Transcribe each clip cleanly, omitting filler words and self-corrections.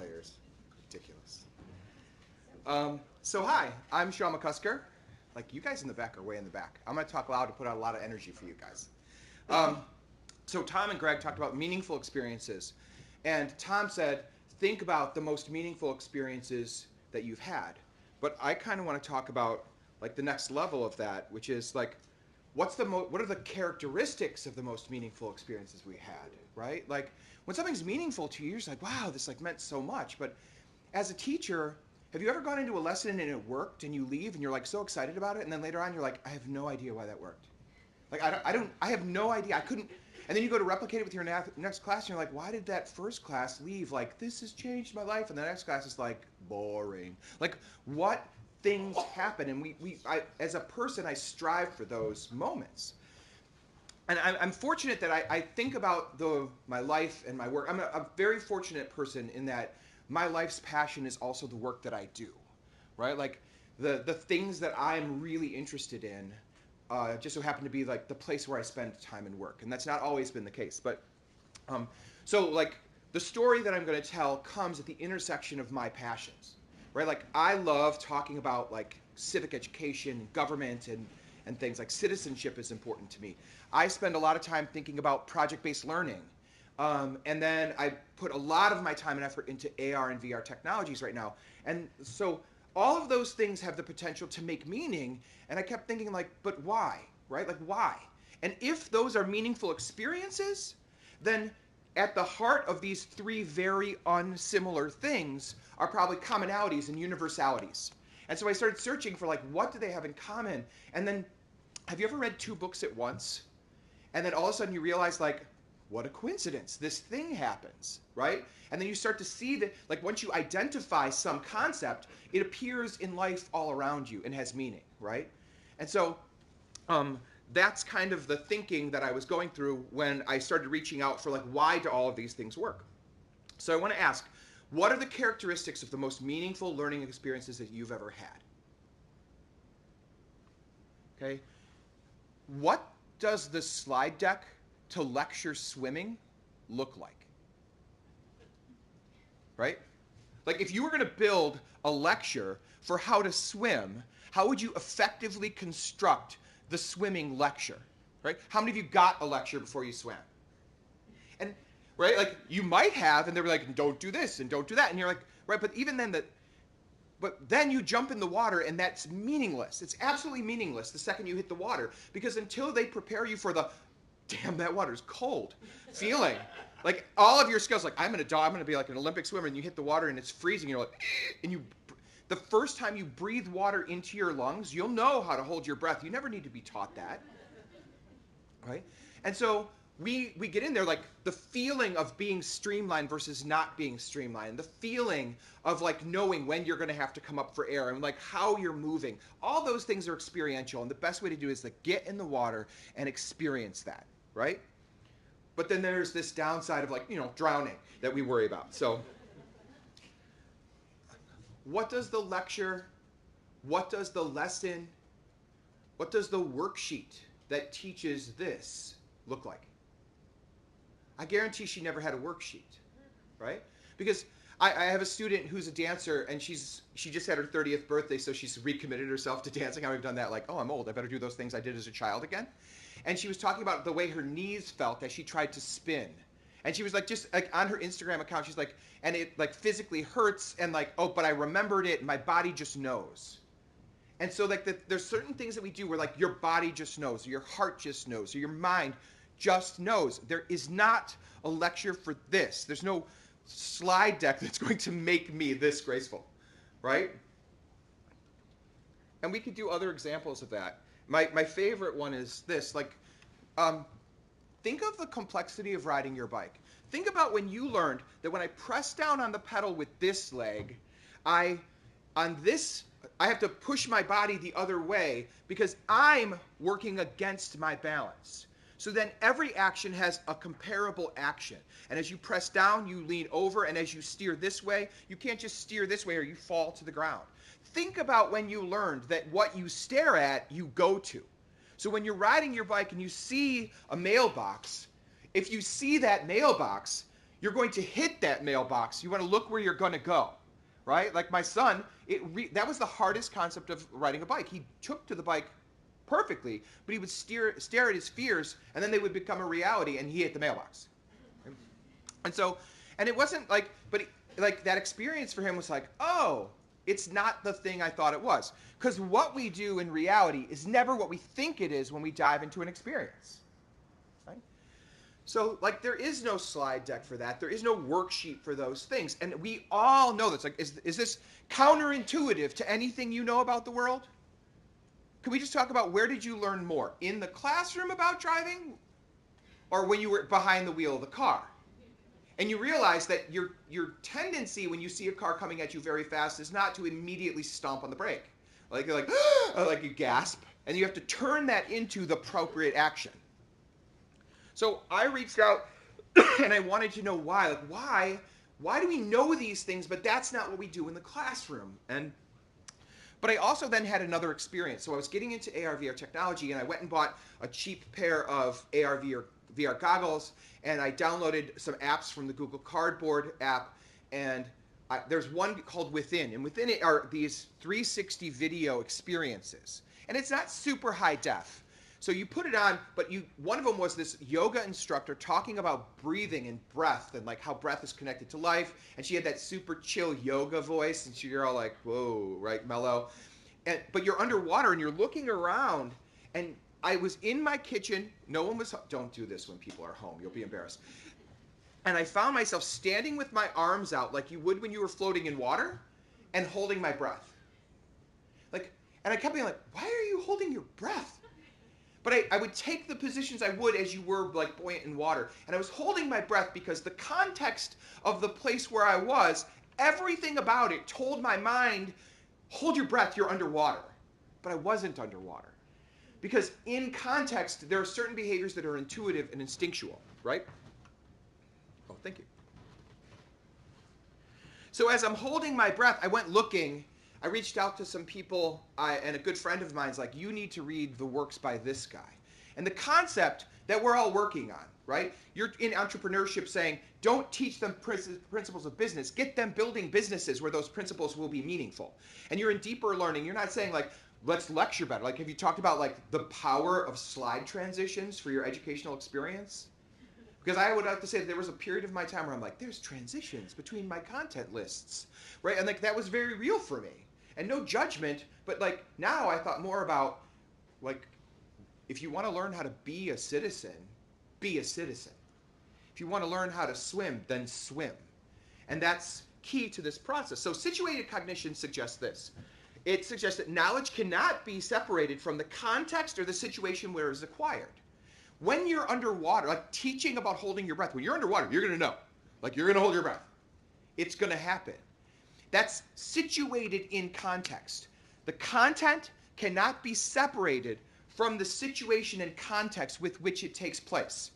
players. Ridiculous. So hi, I'm Sean McCusker. Like, you guys in the back are way in the back. I'm going to talk loud to put out a lot of energy for you guys. So Tom and Greg talked about meaningful experiences. And Tom said, think about the most meaningful experiences that you've had. But I kind of want to talk about like the next level of that, which is like, what are the characteristics of the most meaningful experiences we had, right? Like, when something's meaningful to you, you're just like, wow, this like meant so much. But as a teacher, have you ever gone into a lesson and it worked and you leave and you're like so excited about it, and then later on you're like, I have no idea why that worked. Like, I have no idea. I couldn't. And then you go to replicate it with your next class and you're like, why did that first class leave? Like, this has changed my life. And the next class is like, boring. Like, what things happen? And I, as a person, I strive for those moments. And I'm fortunate that I think about my life and my work. I'm a very fortunate person in that my life's passion is also the work that I do, right? Like, the things that I'm really interested in just so happen to be like the place where I spend time and work. And that's not always been the case. But so like the story that I'm going to tell comes at the intersection of my passions, right? Like, I love talking about like civic education and government and things like citizenship is important to me. I spend a lot of time thinking about project-based learning. And then I put a lot of my time and effort into AR and VR technologies right now. And so all of those things have the potential to make meaning. And I kept thinking like, but why, right? Like, why? And if those are meaningful experiences, then at the heart of these three very unsimilar things are probably commonalities and universalities. And so I started searching for like, what do they have in common? And then, have you ever read two books at once? And then all of a sudden you realize like, what a coincidence, this thing happens, right? And then you start to see that, like, once you identify some concept, it appears in life all around you and has meaning, right? And so that's kind of the thinking that I was going through when I started reaching out for like, why do all of these things work? So I want to ask, what are the characteristics of the most meaningful learning experiences that you've ever had? Okay. What does the slide deck to lecture swimming look like? Right? Like, if you were going to build a lecture for how to swim, how would you effectively construct the swimming lecture? Right? How many of you got a lecture before you swam? And right, like, you might have, and they were like, don't do this and don't do that, and you're like, right, but even then but then you jump in the water and that's meaningless. It's absolutely meaningless the second you hit the water, because until they prepare you for the damn, that water's cold feeling, like all of your skills, like I'm gonna be like an Olympic swimmer, and you hit the water and it's freezing, you're like, and the first time you breathe water into your lungs, you'll know how to hold your breath. You never need to be taught that, right? And so we get in there, like the feeling of being streamlined versus not being streamlined, the feeling of like knowing when you're gonna have to come up for air and like how you're moving. All those things are experiential, and the best way to do it is like get in the water and experience that, right? But then there's this downside of like, drowning that we worry about. So what does the lecture, what does the lesson, what does the worksheet that teaches this look like? I guarantee she never had a worksheet, right? Because I have a student who's a dancer, and she just had her 30th birthday, so she's recommitted herself to dancing. How we've done that, like, oh, I'm old, I better do those things I did as a child again. And she was talking about the way her knees felt as she tried to spin. And she was like, just like on her Instagram account, she's like, and it like physically hurts, and like, oh, but I remembered it, and my body just knows. And so like there's certain things that we do where like your body just knows, or your heart just knows, or your mind just knows. There is not a lecture for this. There's no slide deck that's going to make me this graceful, right? And we could do other examples of that. My favorite one is this, like, think of the complexity of riding your bike. Think about when you learned that when I press down on the pedal with this leg, I have to push my body the other way because I'm working against my balance. So then every action has a comparable action. And as you press down, you lean over, and as you steer this way, you can't just steer this way or you fall to the ground. Think about when you learned that what you stare at, you go to. So when you're riding your bike and you see a mailbox, if you see that mailbox, you're going to hit that mailbox. You want to look where you're going to go, right? Like my son, that was the hardest concept of riding a bike. He took to the bike perfectly, but he would stare at his fears, and then they would become a reality, and he hit the mailbox. And so, and it wasn't like, but like that experience for him was like, oh, it's not the thing I thought it was. Because what we do in reality is never what we think it is when we dive into an experience. Right? So, like, there is no slide deck for that. There is no worksheet for those things. And we all know this. Like, is this counterintuitive to anything you know about the world? Can we just talk about where did you learn more? In the classroom about driving? Or when you were behind the wheel of the car? And you realize that your tendency when you see a car coming at you very fast is not to immediately stomp on the brake. Like you're like, like you gasp, and you have to turn that into the appropriate action. So I reached out and I wanted to know why. Like why do we know these things, but that's not what we do in the classroom? But I also then had another experience. So I was getting into AR/VR technology, and I went and bought a cheap pair of AR/VR goggles, and I downloaded some apps from the Google Cardboard app, and there's one called Within, and within it are these 360 video experiences. And it's not super high def. So you put it on, but one of them was this yoga instructor talking about breathing and breath and like how breath is connected to life. And she had that super chill yoga voice, and you're all like, whoa, right, mellow. But you're underwater and you're looking around, and I was in my kitchen. No one was. Don't do this when people are home. You'll be embarrassed. And I found myself standing with my arms out like you would when you were floating in water, and holding my breath. And I kept being like, why are you holding your breath? But I would take the positions I would as you were like buoyant in water. And I was holding my breath because the context of the place where I was, everything about it told my mind, hold your breath, you're underwater. But I wasn't underwater. Because in context, there are certain behaviors that are intuitive and instinctual, right? Oh, thank you. So as I'm holding my breath, I went looking. I reached out to some people, and a good friend of mine's like, you need to read the works by this guy. And the concept that we're all working on, right? You're in entrepreneurship saying, don't teach them principles of business. Get them building businesses where those principles will be meaningful. And you're in deeper learning. You're not saying like, let's lecture better. Like, have you talked about like the power of slide transitions for your educational experience? Because I would have to say that there was a period of my time where I'm like, there's transitions between my content lists, right? And like that was very real for me. And no judgment, but like now I thought more about like, if you want to learn how to be a citizen, be a citizen. If you want to learn how to swim, then swim. And that's key to this process. So situated cognition suggests this. It suggests that knowledge cannot be separated from the context or the situation where it is acquired. When you're underwater, like teaching about holding your breath, when you're underwater, you're going to know. Like you're going to hold your breath. It's going to happen. That's situated in context. The content cannot be separated from the situation and context with which it takes place.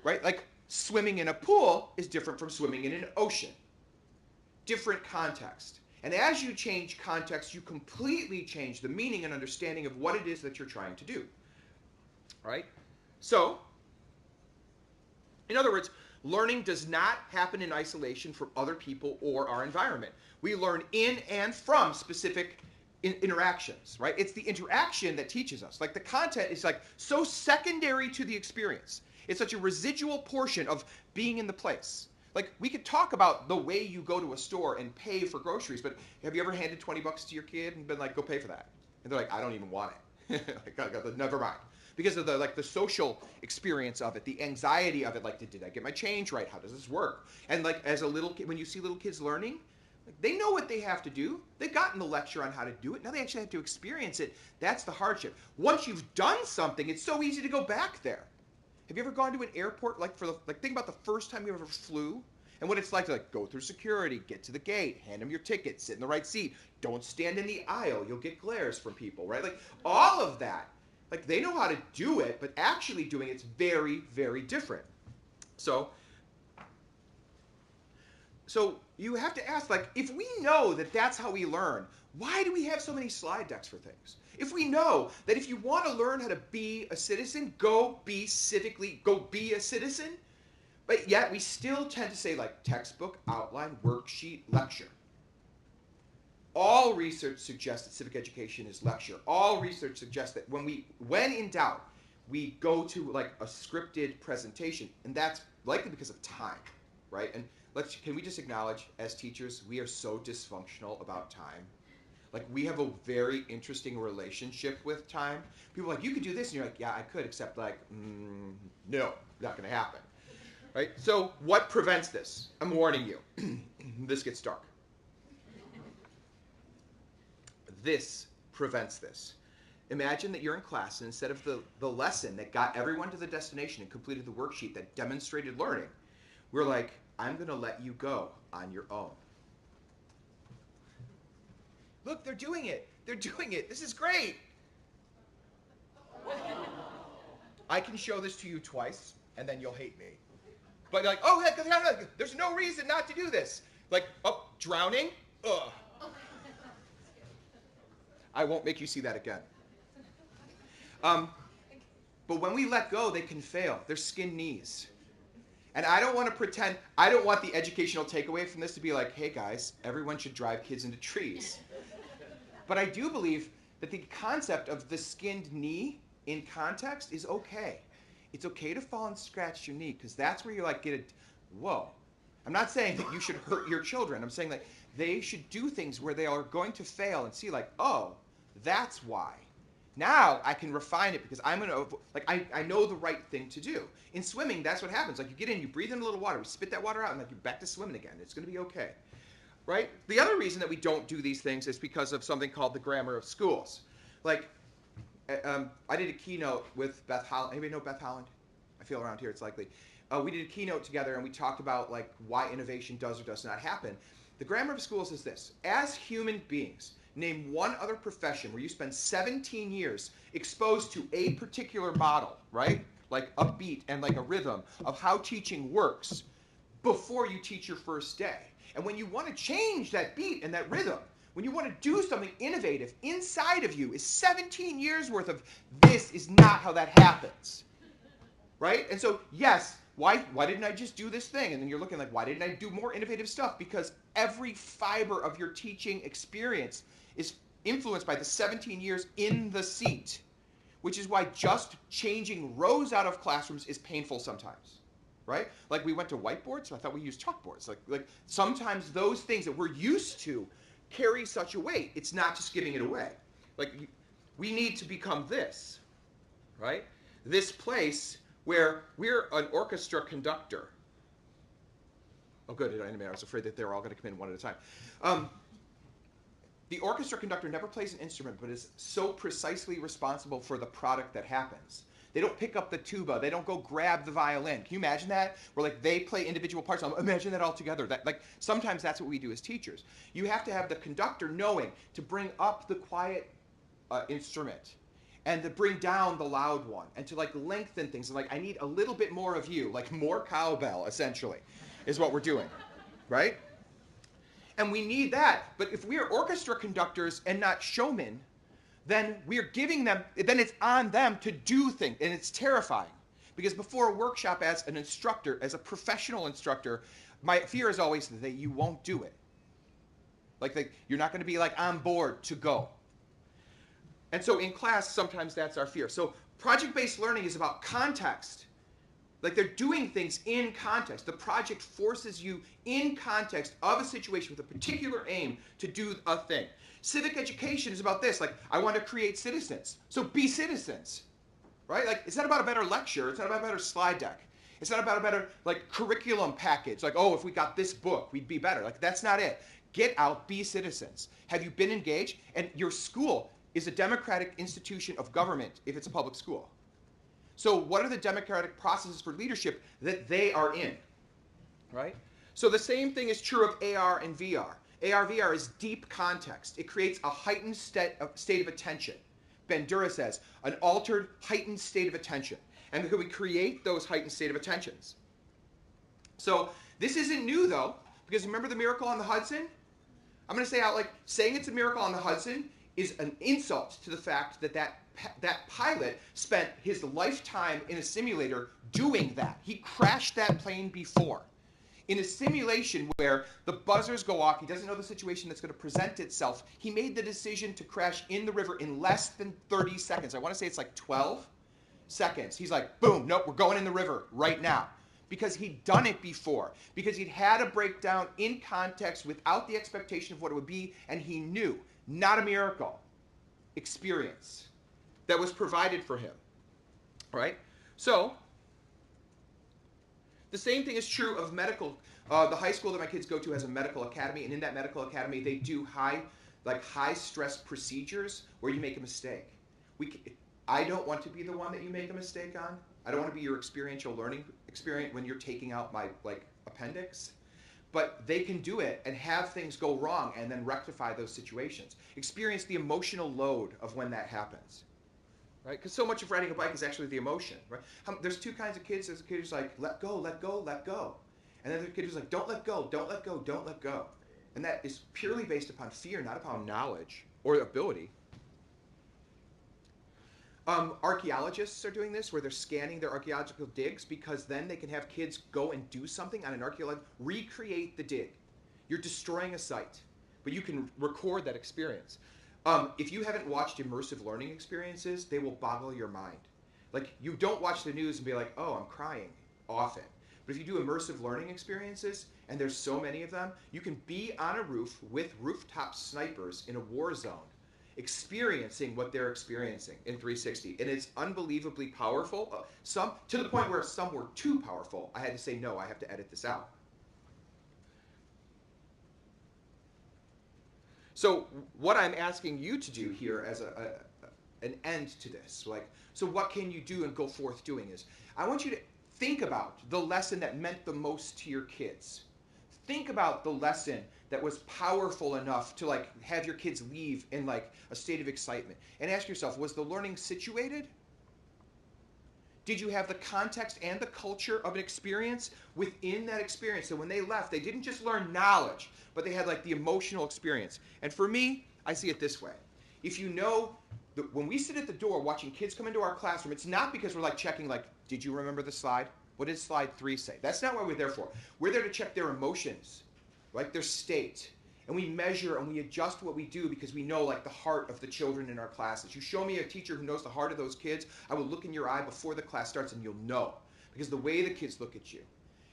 Right? Like swimming in a pool is different from swimming in an ocean. Different context. And as you change context, you completely change the meaning and understanding of what it is that you're trying to do. Right? So, in other words, learning does not happen in isolation from other people or our environment. We learn in and from specific interactions, right? It's the interaction that teaches us. Like the content is like so secondary to the experience. It's such a residual portion of being in the place. Like we could talk about the way you go to a store and pay for groceries, but have you ever handed 20 bucks to your kid and been like, go pay for that? And they're like, I don't even want it. Like, never mind. Because of the social experience of it, the anxiety of it, like did I get my change right? How does this work? And like as a little kid, when you see little kids learning, like, they know what they have to do. They've gotten the lecture on how to do it. Now they actually have to experience it. That's the hardship. Once you've done something, it's so easy to go back there. Have you ever gone to an airport think about the first time you ever flew and what it's like to like go through security, get to the gate, hand them your ticket, sit in the right seat, don't stand in the aisle, you'll get glares from people, right? Like all of that. Like they know how to do it, but actually doing it's very, very different. So you have to ask, like, if we know that that's how we learn, why do we have so many slide decks for things? If we know that if you want to learn how to be a citizen, go be a citizen. But yet we still tend to say like textbook, outline, worksheet, lecture. All research suggests that civic education is lecture. All research suggests that when in doubt, we go to like a scripted presentation, and that's likely because of time, right? And can we just acknowledge, as teachers, we are so dysfunctional about time. Like, we have a very interesting relationship with time. People are like, you could do this, and you're like, yeah, I could, except like, no, not gonna happen, right? So what prevents this? I'm warning you, this gets dark. This prevents this. Imagine that you're in class, and instead of the lesson that got everyone to the destination and completed the worksheet that demonstrated learning, we're like, I'm gonna let you go on your own. Look, they're doing it. They're doing it. This is great. I can show this to you twice, and then you'll hate me. But like, oh, there's no reason not to do this. Like, oh, drowning? Ugh. I won't make you see that again. But when we let go, they can fail. They're skinned knees. And I don't want to pretend, I don't want the educational takeaway from this to be like, hey guys, everyone should drive kids into trees. But I do believe that the concept of the skinned knee in context is okay. It's okay to fall and scratch your knee, because that's where you like get whoa. I'm not saying that you should hurt your children. I'm saying that they should do things where they are going to fail and see like, oh, that's why. Now I can refine it because I'm going to, like, I know the right thing to do. In swimming, that's what happens. Like, you get in, you breathe in a little water, we spit that water out, and like you're back to swimming again. It's going to be okay, right? The other reason that we don't do these things is because of something called the grammar of schools. Like, I did a keynote with Beth Holland. Anybody know Beth Holland? I feel around here it's likely. We did a keynote together, and we talked about like why innovation does or does not happen. The grammar of schools is this: as human beings, name one other profession where you spend 17 years exposed to a particular model, right? Like a beat and like a rhythm of how teaching works before you teach your first day. And when you want to change that beat and that rhythm, when you want to do something innovative, inside of you is 17 years worth of this is not how that happens, right? And so, yes, why didn't I just do this thing? And then you're looking like, why didn't I do more innovative stuff? Because every fiber of your teaching experience is influenced by the 17 years in the seat, which is why just changing rows out of classrooms is painful sometimes, right? Like, we went to whiteboards, so I thought we used chalkboards. Like sometimes those things that we're used to carry such a weight. It's not just giving it away. Like, we need to become this, right? This place where we're an orchestra conductor. Oh, good. I was afraid that they're all going to come in one at a time. The orchestra conductor never plays an instrument, but is so precisely responsible for the product that happens. They don't pick up the tuba. They don't go grab the violin. Can you imagine that? Where like they play individual parts. Imagine that all together. That, like, sometimes that's what we do as teachers. You have to have the conductor knowing to bring up the quiet instrument and to bring down the loud one and to like lengthen things. And like, I need a little bit more of you, like more cowbell, essentially, is what we're doing, right? And we need that. But if we are orchestra conductors and not showmen, then we're giving them, then it's on them to do things, and it's terrifying. Because before a workshop, as an instructor, as a professional instructor, my fear is always that you won't do it. Like you're not going to be like on board to go. And so in class, sometimes that's our fear. So project-based learning is about context. Like, they're doing things in context. The project forces you in context of a situation with a particular aim to do a thing. Civic education is about this. Like, I want to create citizens. So be citizens, right? Like, it's not about a better lecture. It's not about a better slide deck. It's not about a better, like, curriculum package. Like, oh, if we got this book, we'd be better. Like, that's not it. Get out, be citizens. Have you been engaged? And your school is a democratic institution of government if it's a public school. So what are the democratic processes for leadership that they are in, right? So the same thing is true of AR and VR. AR/VR is deep context. It creates a heightened state of attention. Bandura says, an altered, heightened state of attention. And can we create those heightened state of attentions? So this isn't new, though, because remember the Miracle on the Hudson? I'm going to say out, like, saying it's a miracle on the Hudson is an insult to the fact that that pilot spent his lifetime in a simulator doing that. He crashed that plane before. In a simulation where the buzzers go off, he doesn't know the situation that's going to present itself, he made the decision to crash in the river in less than 30 seconds. I want to say it's like 12 seconds. He's like, boom, nope, we're going in the river right now. Because he'd done it before. Because he'd had a breakdown in context without the expectation of what it would be, and he knew, not a miracle, experience that was provided for him. All right? So, the same thing is true of medical. The high school that my kids go to has a medical academy, and in that medical academy, they do high stress procedures where you make a mistake. I don't want to be the one that you make a mistake on. I don't want to be your experiential learning experience when you're taking out my appendix. But they can do it and have things go wrong and then rectify those situations. Experience the emotional load of when that happens. Right? Because so much of riding a bike is actually the emotion. Right? There's two kinds of kids. There's a kid who's like, let go, let go, let go. And then there's a kid who's like, don't let go, don't let go, don't let go. And that is purely based upon fear, not upon knowledge or ability. Archaeologists are doing this where they're scanning their archaeological digs because then they can have kids go and do something on an archaeological, recreate the dig. You're destroying a site, but you can record that experience. If you haven't watched immersive learning experiences, they will boggle your mind. Like, you don't watch the news and be like, oh, I'm crying often. But if you do immersive learning experiences, and there's so many of them, you can be on a roof with rooftop snipers in a war zone, experiencing what they're experiencing in 360. And it's unbelievably powerful. Some to the point where some were too powerful. I had to say, no, I have to edit this out. So what I'm asking you to do here as an end to this, so what can you do and go forth doing is, I want you to think about the lesson that meant the most to your kids. Think about the lesson that was powerful enough to have your kids leave in a state of excitement. And ask yourself, was the learning situated? Did you have the context and the culture of an experience within that experience? So when they left, they didn't just learn knowledge, but they had the emotional experience. And for me, I see it this way. If you know, when we sit at the door watching kids come into our classroom, it's not because we're checking did you remember the slide? What did slide 3 say? That's not what we're there for. We're there to check their emotions, their state. And we measure and we adjust what we do because we know the heart of the children in our classes. You show me a teacher who knows the heart of those kids, I will look in your eye before the class starts and you'll know. Because the way the kids look at you.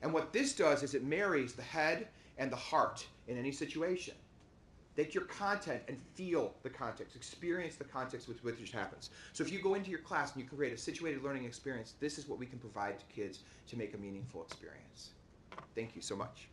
And what this does is it marries the head and the heart in any situation. Take your content and feel the context, experience the context with which it happens. So if you go into your class and you can create a situated learning experience, this is what we can provide to kids to make a meaningful experience. Thank you so much.